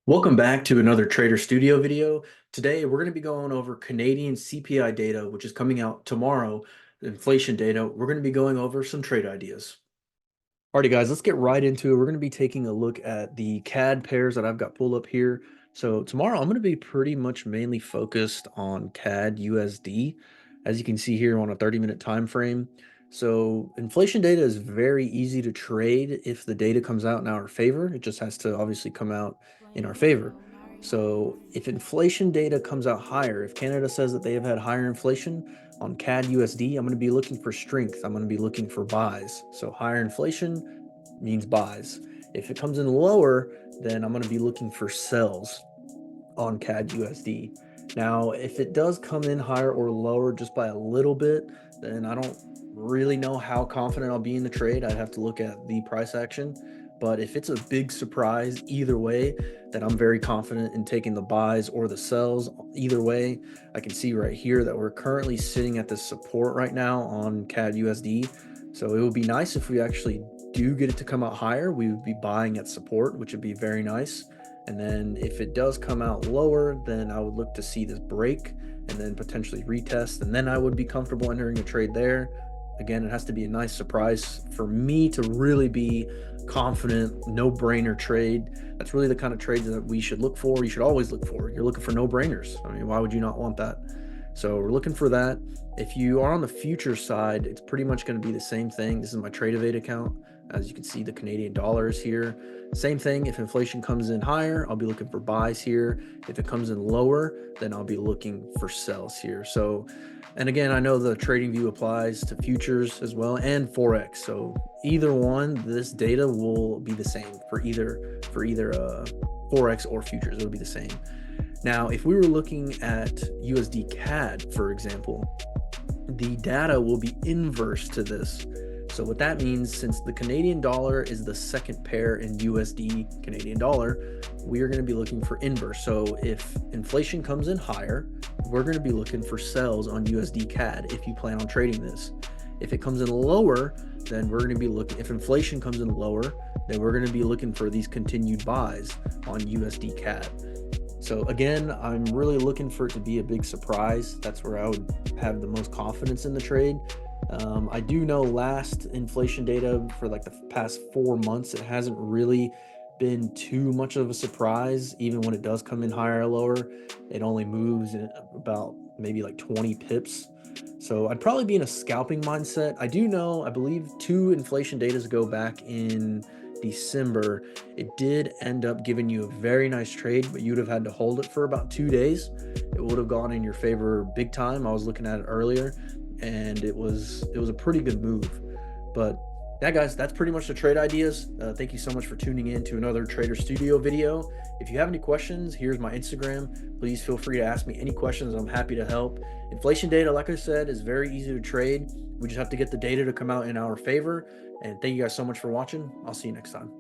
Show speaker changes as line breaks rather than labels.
Welcome back to another Trader Studio video. Today, we're going to be going over Canadian CPI data, which is coming out tomorrow, inflation data. We're going to be going over some trade ideas. Alrighty, guys, let's get right into it. We're going to be taking a look at the CAD pairs that I've got pulled up here. So tomorrow, I'm going to be pretty much mainly focused on CAD USD, as you can see here on a 30-minute time frame. So inflation data is very easy to trade if the data comes out in our favor. It just has to obviously come out in our favor. So if inflation data comes out higher, if Canada says that they have had higher inflation, on CAD USD, I'm going to be looking for strength. I'm going to be looking for buys. So higher inflation means buys. If it comes in lower, then I'm going to be looking for sells on CAD USD. Now, if it does come in higher or lower just by a little bit, then I don't really know how confident I'll be in the trade. I'd have to look at the price action. But if it's a big surprise either way, then I'm very confident in taking the buys or the sells. Either way, I can see right here that we're currently sitting at this support right now on CAD USD. So it would be nice if we actually do get it to come out higher. We would be buying at support, which would be very nice. And then if it does come out lower, then I would look to see this break and then potentially retest. And then I would be comfortable entering a trade there. Again, it has to be a nice surprise for me to really be confident, no-brainer trade. That's really the kind of trades that we should look for. You should always look for. You're looking for no-brainers. I mean, why would you not want that? So we're looking for that. If you are on the future side, it's pretty much going to be the same thing. This is my Trade Evade account. As you can see, the Canadian dollar is here. Same thing, if inflation comes in higher, I'll be looking for buys here. If it comes in lower, then I'll be looking for sells here. So, and again, I know the trading view applies to futures as well and Forex. So either one, this data will be the same for either Forex or futures. It'll be the same. Now, if we were looking at USD CAD, for example, the data will be inverse to this. So what that means, since the Canadian dollar is the second pair in USD Canadian dollar, we are going to be looking for inverse. So if inflation comes in higher, we're going to be looking for sells on USD CAD if you plan on trading this. If it comes in lower, then we're going to be looking, if inflation comes in lower, then we're going to be looking for these continued buys on USD CAD. So again, I'm really looking for it to be a big surprise. That's where I would have the most confidence in the trade. I do know last inflation data for like the past 4 months, it hasn't really been too much of a surprise. Even when it does come in higher or lower, it only moves in about maybe like 20 pips. So I'd probably be in a scalping mindset. I do know, I believe 2 inflation datas go back in December. It did end up giving you a very nice trade, but you'd have had to hold it for about 2 days. It would have gone in your favor big time. I was looking at it earlier, and it was a pretty good move. But yeah, guys, that's pretty much the trade ideas. Thank you so much for tuning in to another Trader Studio video. If you have any questions, here's my Instagram. Please feel free to ask me any questions. I'm happy to help. Inflation data, like I said, is very easy to trade. We just have to get the data to come out in our favor. And thank you guys so much for watching. I'll see you next time.